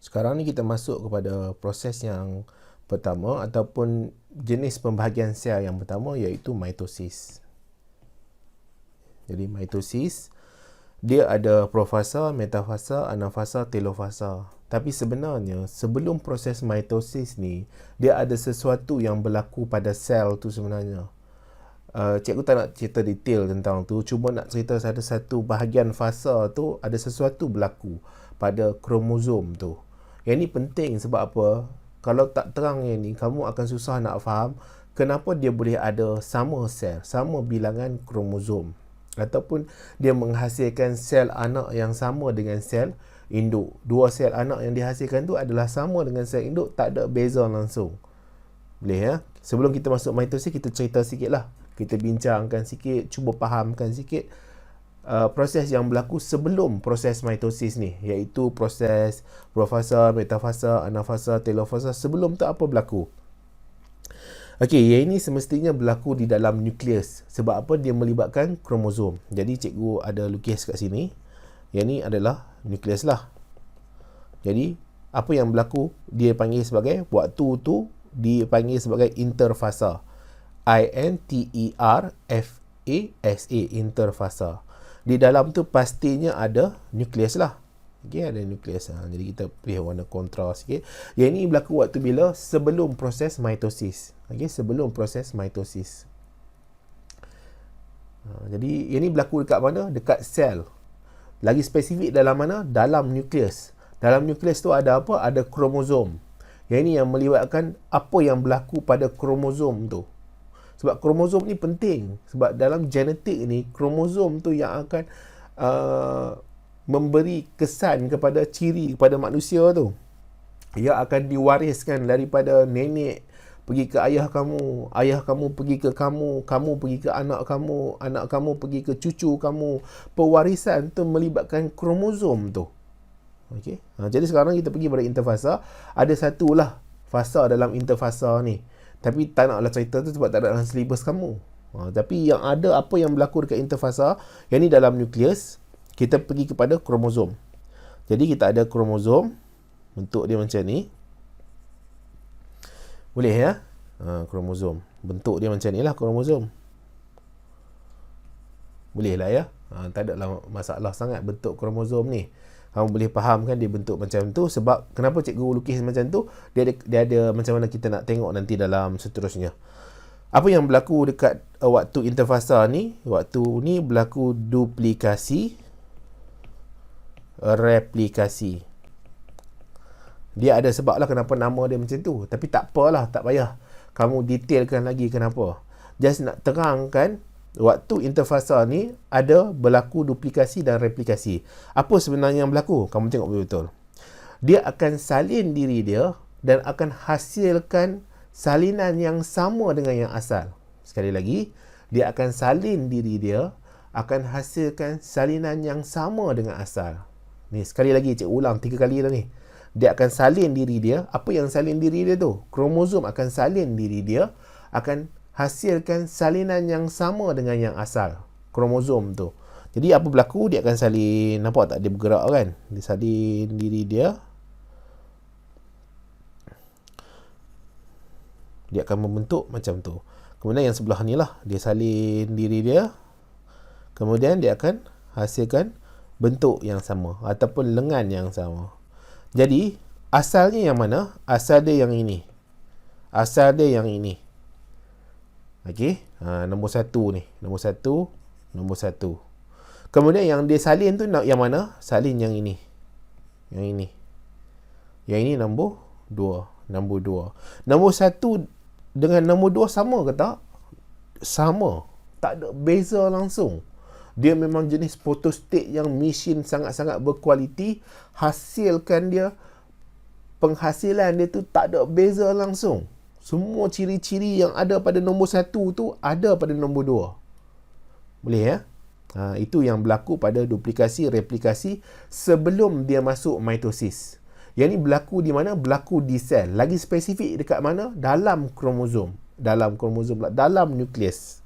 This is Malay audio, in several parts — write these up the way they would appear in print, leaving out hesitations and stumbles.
Sekarang ni kita masuk kepada proses yang pertama ataupun jenis pembahagian sel yang pertama, iaitu mitosis. Jadi mitosis dia ada profasa, metafasa, anafasa, telofasa. Tapi sebenarnya sebelum proses mitosis ni, dia ada sesuatu yang berlaku pada sel tu sebenarnya. Cikgu tak nak cerita detail tentang tu, cuma nak cerita ada satu bahagian fasa tu ada sesuatu berlaku pada kromosom tu. Yang ni penting sebab apa? Kalau tak terang yang ni, kamu akan susah nak faham kenapa dia boleh ada sama sel, sama bilangan kromosom, ataupun dia menghasilkan sel anak yang sama dengan sel induk. Dua sel anak yang dihasilkan tu adalah sama dengan sel induk, tak ada beza langsung. Boleh ya? Sebelum kita masuk mitosis, kita cerita sikit lah. Kita bincangkan sikit, cuba fahamkan sikit proses yang berlaku sebelum proses mitosis ni, iaitu proses profasa, metafasa, anafasa, telofasa. Sebelum tu apa berlaku? Okey, yang ini semestinya berlaku di dalam nukleus. Sebab apa? Dia melibatkan kromosom. Jadi cikgu ada lukis kat sini. Yang ni adalah nukleus lah. Jadi apa yang berlaku, dia panggil sebagai, waktu tu dipanggil sebagai interfasa. INTERFASA, interfasa. Di dalam tu pastinya ada nukleus lah. Okay, ada nukleus. Jadi kita pilih warna kontra sikit. Yang ini berlaku waktu bila? Sebelum proses mitosis. Okay, sebelum proses mitosis. Jadi yang ini berlaku dekat mana? Dekat sel. Lagi spesifik dalam mana? Dalam nukleus. Dalam nukleus tu ada apa? Ada kromosom. Yang ini yang melibatkan apa yang berlaku pada kromosom tu. Sebab kromosom ni penting. Sebab dalam genetik ni, kromosom tu yang akan memberi kesan kepada ciri kepada manusia tu. Ia akan diwariskan daripada nenek pergi ke ayah kamu pergi ke kamu pergi ke anak kamu pergi ke cucu kamu. Pewarisan tu melibatkan kromosom tu. Okey. Jadi sekarang kita pergi pada interfasa. Ada satulah fasa dalam interfasa ni. Tapi tak naklah cerita tu sebab tak ada dalam silibus kamu. Tapi yang ada, apa yang berlaku dekat interfasa, yang ni dalam nukleus, kita pergi kepada kromosom. Jadi kita ada kromosom, bentuk dia macam ni. Boleh ya? Kromosom. Bentuk dia macam ni lah kromosom. Boleh lah ya? Tak ada lah masalah sangat bentuk kromosom ni. Kamu boleh faham kan dia bentuk macam tu. Sebab kenapa cikgu lukis macam tu, dia ada macam mana kita nak tengok nanti dalam seterusnya. Apa yang berlaku dekat waktu interfasa ni? Waktu ni berlaku duplikasi, replikasi. Dia ada sebab lah kenapa nama dia macam tu. Tapi tak apalah, tak payah kamu detailkan lagi kenapa. Just nak terangkan waktu interfasa ni ada berlaku duplikasi dan replikasi. Apa sebenarnya yang berlaku? Kamu tengok betul-betul. Dia akan salin diri dia dan akan hasilkan salinan yang sama dengan yang asal. Sekali lagi, dia akan salin diri dia, akan hasilkan salinan yang sama dengan asal. Ni sekali lagi, cikgu ulang 3 kali dah ni. Dia akan salin diri dia. Apa yang salin diri dia tu? Kromosom akan salin diri dia, akan hasilkan salinan yang sama dengan yang asal, kromosom tu. Jadi apa berlaku? Dia akan salin, nampak tak dia bergerak kan? Dia salin diri dia. Dia akan membentuk macam tu. Kemudian yang sebelah ni lah, dia salin diri dia. Kemudian dia akan hasilkan bentuk yang sama ataupun lengan yang sama. Jadi asalnya yang mana? Asal dia yang ini. Asal dia yang ini. Okey, nombor 1 ni. Nombor 1. Kemudian yang dia salin tu yang mana? Salin yang ini. Yang ini. Yang ini nombor 2. Nombor 2. Nombor 1 dengan nombor 2 sama ke tak? Sama. Tak ada beza langsung. Dia memang jenis photostate yang mesin sangat-sangat berkualiti. Hasilkan dia, penghasilan dia tu tak ada beza langsung. Semua ciri-ciri yang ada pada nombor 1 tu ada pada nombor 2. Boleh ya? Itu yang berlaku pada duplikasi, replikasi sebelum dia masuk mitosis. Yang ni berlaku di mana? Berlaku di sel. Lagi spesifik dekat mana? Dalam kromosom. Dalam nukleus.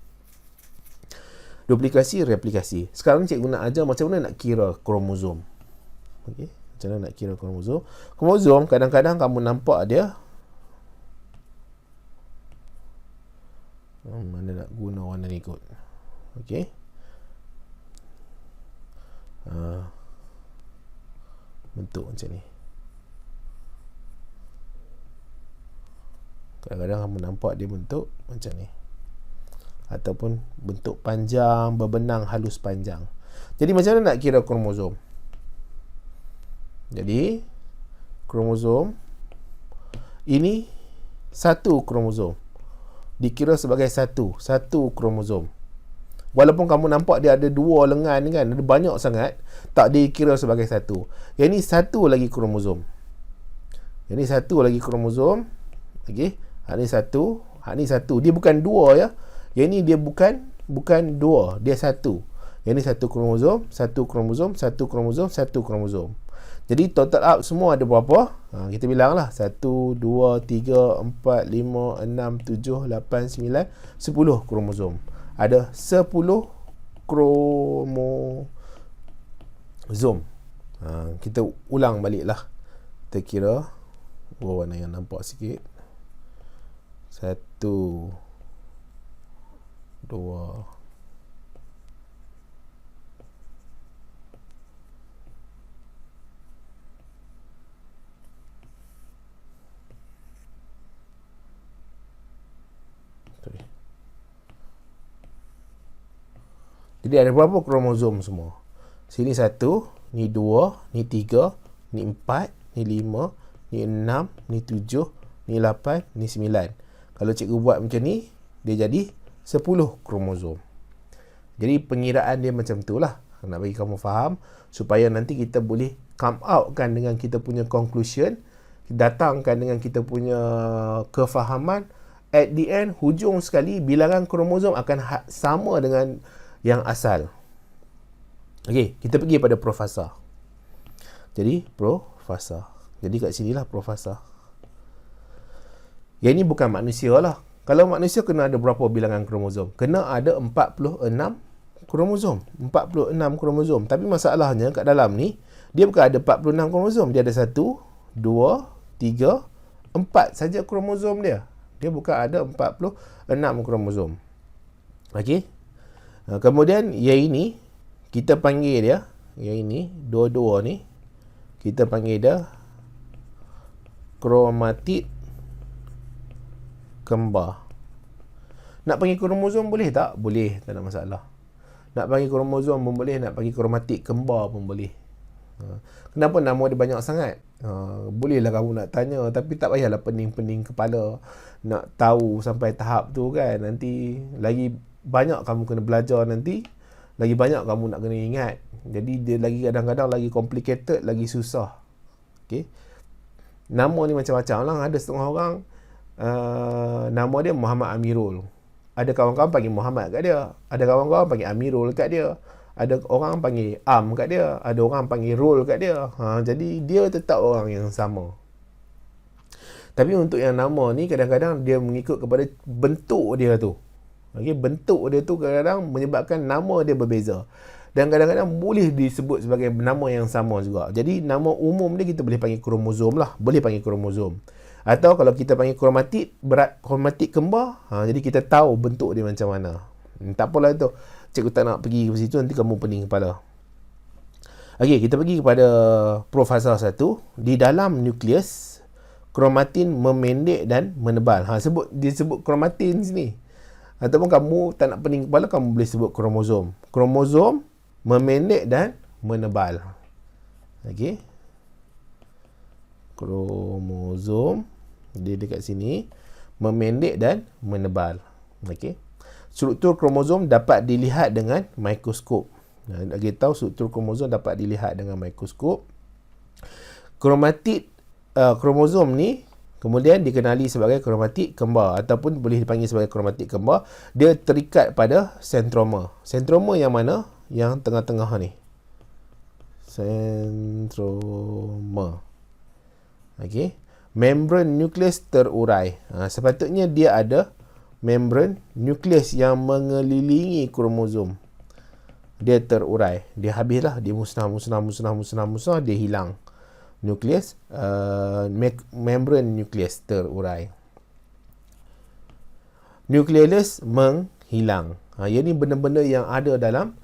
Duplikasi, replikasi. Sekarang cikgu nak ajar macam mana nak kira kromosom. Okay? Macam mana nak kira kromosom? Kromosom kadang-kadang kamu nampak dia, mana nak guna warna ni kot. Okey. Bentuk macam ni. Kadang-kadang kamu nampak dia bentuk macam ni, ataupun bentuk panjang, berbenang halus panjang. Jadi macam mana nak kira kromosom? Jadi kromosom ini satu kromosom dikira sebagai satu kromosom. Walaupun kamu nampak dia ada dua lengan kan, ada banyak sangat, tak dikira sebagai satu. Yang ni satu lagi kromosom. Yang ni satu lagi kromosom. Okey, hak ni satu, hak ni satu. Dia bukan dua ya. Yang ni dia bukan dua, dia satu. Yang ni satu kromosom, satu kromosom, satu kromosom, satu kromosom. Jadi total up semua ada berapa? Kita bilang lah. 1, 2, 3, 4, 5, 6, 7, 8, 9, 10 kromosom. Ada 10 kromosom. Kita ulang balik lah. Kita kira. Warna yang nampak sikit. 1, 2, jadi ada berapa kromosom semua? Sini 1, ni 2, ni 3, ni 4, ni 5, ni 6, ni 7, ni 8, ni 9. Kalau cikgu buat macam ni, dia jadi 10 kromosom. Jadi pengiraan dia macam tu lah. Nak bagi kamu faham, supaya nanti kita boleh come out kan dengan kita punya conclusion, datangkan dengan kita punya kefahaman. At the end, hujung sekali, bilangan kromosom akan sama dengan yang asal. Okey, kita pergi pada profasa. Jadi profasa. Jadi kat sinilah profasa. Yang ni bukan manusia lah. Kalau manusia kena ada berapa bilangan kromosom? Kena ada 46 kromosom. 46 kromosom. Tapi masalahnya kat dalam ni, dia bukan ada 46 kromosom. Dia ada 1, 2, 3, 4 saja kromosom dia. Dia bukan ada 46 kromosom. Okey. Kemudian yang ini kita panggil dia, yang ini dua-dua ni kita panggil dia kromatid kembar. Nak panggil kromosom boleh tak? Boleh, tak ada masalah. Nak panggil kromosom pun boleh, nak panggil kromatid kembar pun boleh. Kenapa nama dia banyak sangat? Bolehlah kamu nak tanya, tapi tak payahlah pening-pening kepala nak tahu sampai tahap tu kan. Nanti lagi banyak kamu kena belajar, nanti lagi banyak kamu nak kena ingat. Jadi dia lagi kadang-kadang lagi complicated, lagi susah. Okay. Nama ni macam-macam lah. Ada setengah orang nama dia Muhammad Amirul. Ada kawan-kawan panggil Muhammad kat dia. Ada kawan-kawan panggil Amirul kat dia. Ada orang panggil Am kat dia. Ada orang panggil Rul kat dia. Jadi dia tetap orang yang sama. Tapi untuk yang nama ni kadang-kadang dia mengikut kepada bentuk dia tu. Okay, bentuk dia tu kadang-kadang menyebabkan nama dia berbeza. Dan kadang-kadang boleh disebut sebagai nama yang sama juga. Jadi nama umum dia kita boleh panggil kromosom lah. Boleh panggil kromosom. Atau kalau kita panggil kromatid, berat kromatid kembar, jadi kita tahu bentuk dia macam mana. Tak apalah itu. Cikgu tak nak pergi ke situ, nanti kamu pening kepala. Okey, kita pergi kepada profasa 1. Di dalam nukleus, kromatin memendek dan menebal. Dia sebut kromatin sini. Ataupun kamu tak nak pening kepala, kamu boleh sebut kromosom. Kromosom memendek dan menebal. Okey. Kromosom dia dekat sini, memendek dan menebal. Okey. Struktur kromosom dapat dilihat dengan mikroskop. Nak tahu struktur kromosom dapat dilihat dengan mikroskop. Kromosom ni kemudian dikenali sebagai kromatid kembar ataupun boleh dipanggil sebagai kromatid kembar. Dia terikat pada sentroma. Sentroma yang mana? Yang tengah-tengah ni. Sentroma. Okey. Membran nukleus terurai. Sepatutnya dia ada membran nukleus yang mengelilingi kromosom. Dia terurai. Dia habislah. Dia musnah, dia hilang. membran nukleus terurai. Nukleolus menghilang. Ia ni benda-benda yang ada dalam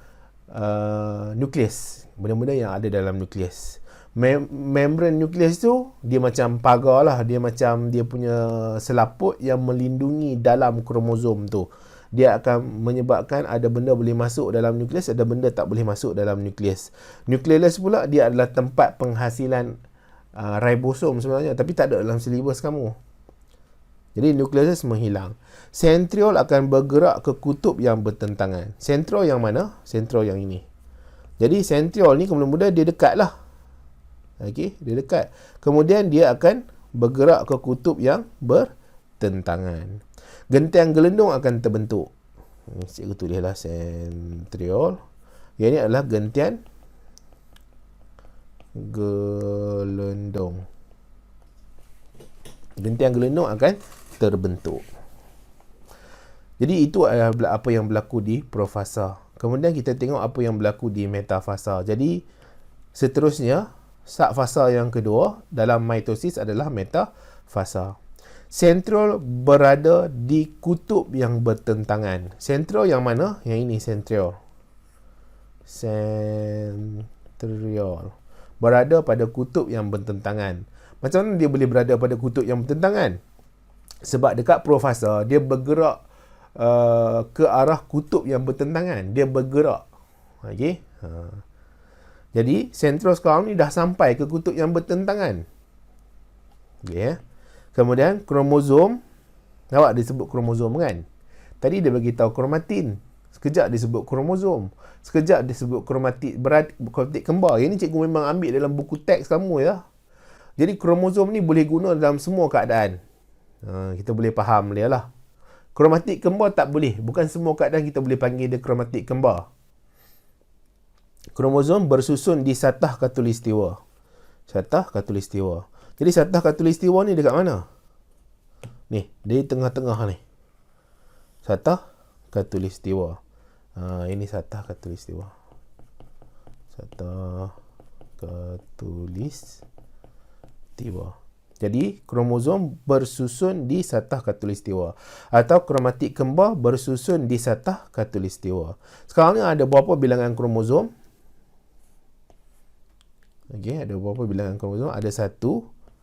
nukleus. Benda-benda yang ada dalam nukleus. Membran nukleus tu, dia macam pagar lah. Dia macam dia punya selaput yang melindungi dalam kromosom tu. Dia akan menyebabkan ada benda boleh masuk dalam nukleus, ada benda tak boleh masuk dalam nukleus. Nukleolus pula, dia adalah tempat penghasilan ribosom sebenarnya, tapi tak ada dalam silibus kamu. Jadi nukleus menghilang. Sentriol akan bergerak ke kutub yang bertentangan. Sentriol yang mana? Sentriol yang ini. Jadi sentriol ni kemudian dia dekat lah. Okey, dia dekat. Kemudian dia akan bergerak ke kutub yang bertentangan. Gentian gelendung akan terbentuk. Cikgu tulislah sentriol. Yang ini adalah gentian gelendung. Gentian gelendung akan terbentuk. Jadi itu adalah apa yang berlaku di profasa. Kemudian kita tengok apa yang berlaku di metafasa. Jadi seterusnya, subfasa yang kedua dalam mitosis adalah metafasa. Sentriol berada di kutub yang bertentangan. Sentriol yang mana? Yang ini sentriol. Sentriol berada pada kutub yang bertentangan. Macam mana dia boleh berada pada kutub yang bertentangan? Sebab dekat profasa dia bergerak ke arah kutub yang bertentangan. Dia bergerak. Okey. Jadi sentriol sekarang ni dah sampai ke kutub yang bertentangan. Okey. Kemudian kromosom, awak disebut kromosom kan? Tadi dia bagi tahu kromatin. Sekejap disebut kromosom. Sekejap disebut kromatik kembar. Yang ni cikgu memang ambil dalam buku teks kamu ya. Jadi kromosom ni boleh guna dalam semua keadaan. Kita boleh faham dia lah. Kromatik kembar tak boleh. Bukan semua keadaan kita boleh panggil dia kromatik kembar. Kromosom bersusun di satah khatulistiwa. Satah khatulistiwa. Jadi satah khatulistiwa ni dekat mana? Ni, di tengah-tengah ni. Satah khatulistiwa. Ini satah khatulistiwa. Satah khatulistiwa. Jadi, kromosom bersusun di satah khatulistiwa. Atau kromatik kembar bersusun di satah khatulistiwa. Sekarang ni ada berapa bilangan kromosom? Okey, ada berapa bilangan kromosom? Ada 1,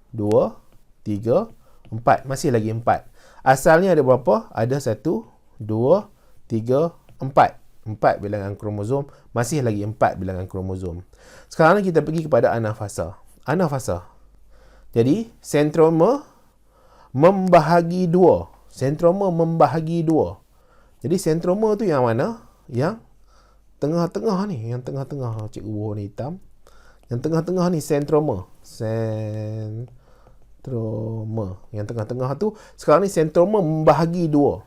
2, 3, 4. Masih lagi 4. Asalnya ada berapa? Ada 1, 2, 3, 4. 4 bilangan kromosom. Masih lagi 4 bilangan kromosom. Sekarang ni kita pergi kepada anafasa. Anafasa. Jadi, sentroma membahagi dua. Sentroma membahagi dua. Jadi, sentroma tu yang mana? Yang tengah-tengah ni. Yang tengah-tengah. Cikgu warna hitam. Yang tengah-tengah ni sentroma. Sentroma. Yang tengah-tengah tu. Sekarang ni sentroma membahagi dua.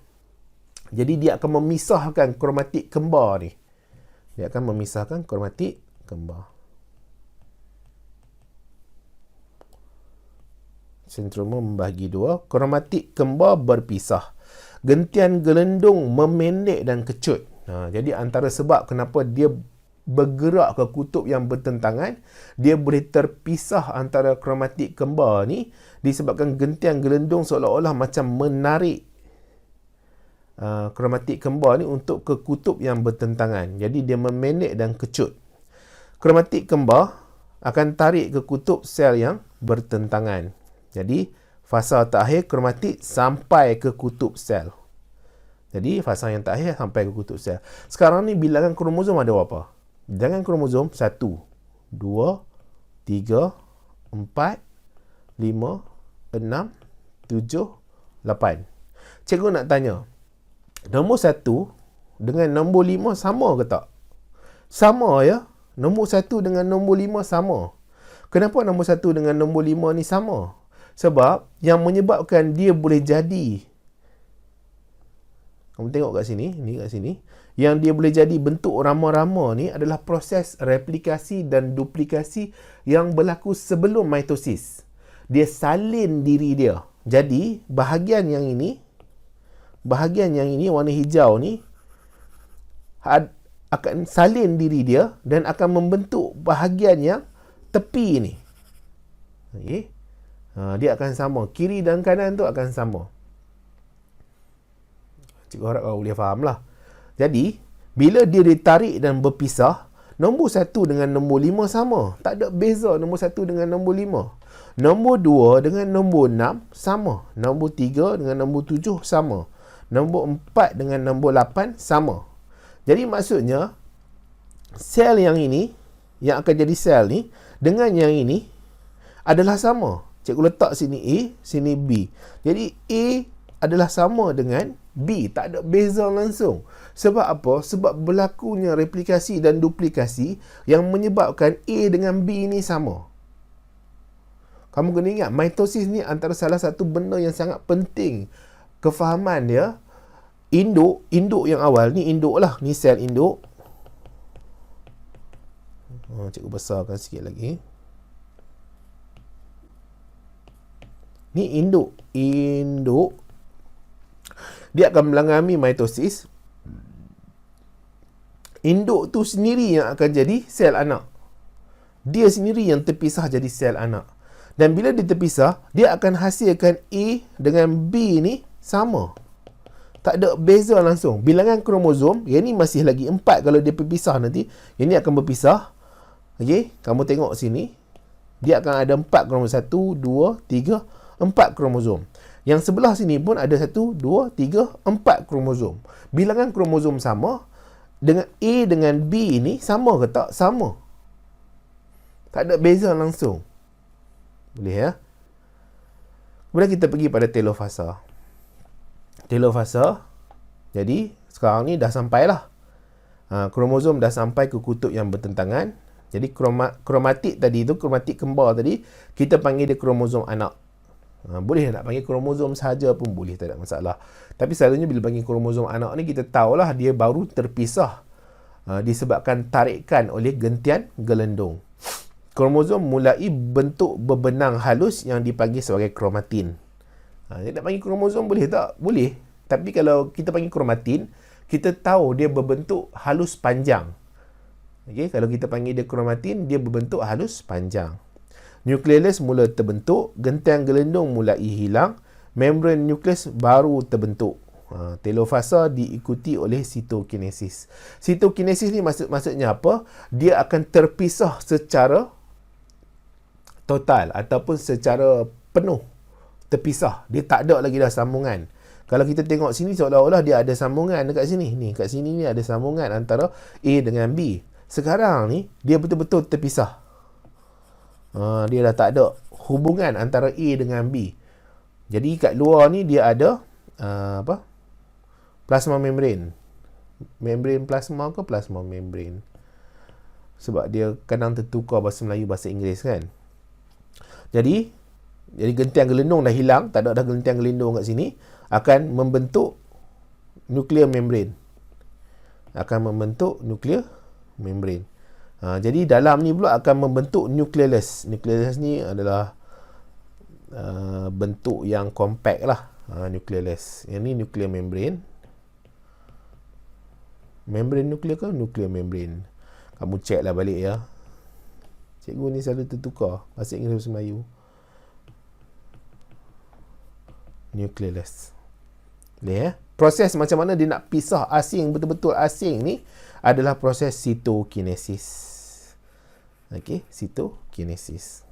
Jadi, dia akan memisahkan kromatik kembar ni. Dia akan memisahkan kromatik kembar. Sentroma membahagi dua. Kromatik kembar berpisah. Gentian gelendung memendek dan kecut. Jadi antara sebab kenapa dia bergerak ke kutub yang bertentangan, dia boleh terpisah antara kromatik kembar ni disebabkan gentian gelendung seolah-olah macam menarik kromatik kembar ni untuk ke kutub yang bertentangan. Jadi dia memendek dan kecut. Kromatik kembar akan tarik ke kutub sel yang bertentangan. Jadi, fasa terakhir kromatik sampai ke kutub sel. Jadi, fasa yang terakhir sampai ke kutub sel. Sekarang ni bilangan kromosom ada berapa? Bilangan kromosom 1, 2, 3, 4, 5, 6, 7, 8. Cikgu nak tanya, nombor 1 dengan nombor 5 sama ke tak? Sama ya. Nombor 1 dengan nombor 5 sama. Kenapa nombor 1 dengan nombor 5 ni sama? Sebab yang menyebabkan dia boleh jadi, kamu tengok kat sini, ni kat sini, yang dia boleh jadi bentuk rama-rama ni adalah proses replikasi dan duplikasi yang berlaku sebelum mitosis. Dia salin diri dia. Jadi, bahagian yang ini warna hijau ni akan salin diri dia dan akan membentuk bahagian yang tepi ni. Okey. Dia akan sama. Kiri dan kanan tu akan sama. Cikgu harap kau boleh faham lah. Jadi, bila dia ditarik dan berpisah, nombor 1 dengan nombor 5 sama. Tak ada beza nombor 1 dengan nombor 5. Nombor 2 dengan nombor 6 sama. Nombor 3 dengan nombor 7 sama. Nombor 4 dengan nombor 8 sama. Jadi maksudnya, sel yang ini, yang akan jadi sel ni, dengan yang ini adalah sama. Cikgu letak sini A, sini B. Jadi A adalah sama dengan B. Tak ada beza langsung. Sebab apa? Sebab berlakunya replikasi dan duplikasi yang menyebabkan A dengan B ni sama. Kamu kena ingat, mitosis ni antara salah satu benda yang sangat penting. Kefahaman dia, induk yang awal, ni induk lah. Ni sel induk. Cikgu besarkan sikit lagi. Ni induk. Dia akan mengalami mitosis. Induk tu sendiri yang akan jadi sel anak. Dia sendiri yang terpisah jadi sel anak. Dan bila dia terpisah, dia akan hasilkan A dengan B ni sama. Tak ada beza langsung. Bilangan kromosom, yang ni masih lagi 4 kalau dia berpisah nanti. Yang ni akan berpisah. Okey, kamu tengok sini. Dia akan ada 4 kromosom. 1, 2, 3, 4 kromosom. Yang sebelah sini pun ada 1, 2, 3, 4 kromosom. Bilangan kromosom sama. Dengan A dengan B ini sama ke tak? Sama. Tak ada beza langsung. Boleh ya? Kemudian kita pergi pada telofasa. Telofasa. Jadi sekarang ni dah sampailah. Kromosom dah sampai ke kutub yang bertentangan. Jadi kromatik tadi tu, kromatik kembar tadi, kita panggil dia kromosom anak. Boleh nak panggil kromosom sahaja pun boleh, tak ada masalah. Tapi selalunya bila panggil kromosom anak ni, kita tahulah dia baru terpisah disebabkan tarikan oleh gentian gelendung. Kromosom mulai bentuk berbenang halus yang dipanggil sebagai kromatin. Nak panggil kromosom boleh tak? Boleh. Tapi kalau kita panggil kromatin, kita tahu dia berbentuk halus panjang. Okay? Kalau kita panggil dia kromatin, dia berbentuk halus panjang. Nukleus mula terbentuk, gentian gelendung mulai hilang, membran nukleus baru terbentuk. Telofasa diikuti oleh sitokinesis. Sitokinesis ni maksudnya apa? Dia akan terpisah secara total ataupun secara penuh. Terpisah. Dia tak ada lagi dah sambungan. Kalau kita tengok sini, seolah-olah dia ada sambungan dekat sini. Ni, kat sini ni ada sambungan antara A dengan B. Sekarang ni, dia betul-betul terpisah. Dia dah tak ada hubungan antara A dengan B. Jadi kat luar ni dia ada plasma membran. Membran plasma ke plasma membran? Sebab dia kadang tertukar bahasa Melayu bahasa Inggeris kan. Jadi gentian gelendung dah hilang, tak ada dah gentian gelendung kat sini, akan membentuk nuklear membran. Jadi dalam ni pula akan membentuk nukleus. Nukleus ni adalah bentuk yang kompak lah. Nukleus. Yang ni nuklear membran. Membran nuklear ke nuklear membran? Kamu check lah balik ya. Cikgu ni selalu tertukar bahasa Inggeris bahasa Melayu. Nukleus. Boleh ya? Proses macam mana dia nak pisah asing, betul-betul asing ni adalah proses sitokinesis. Okey, sitokinesis.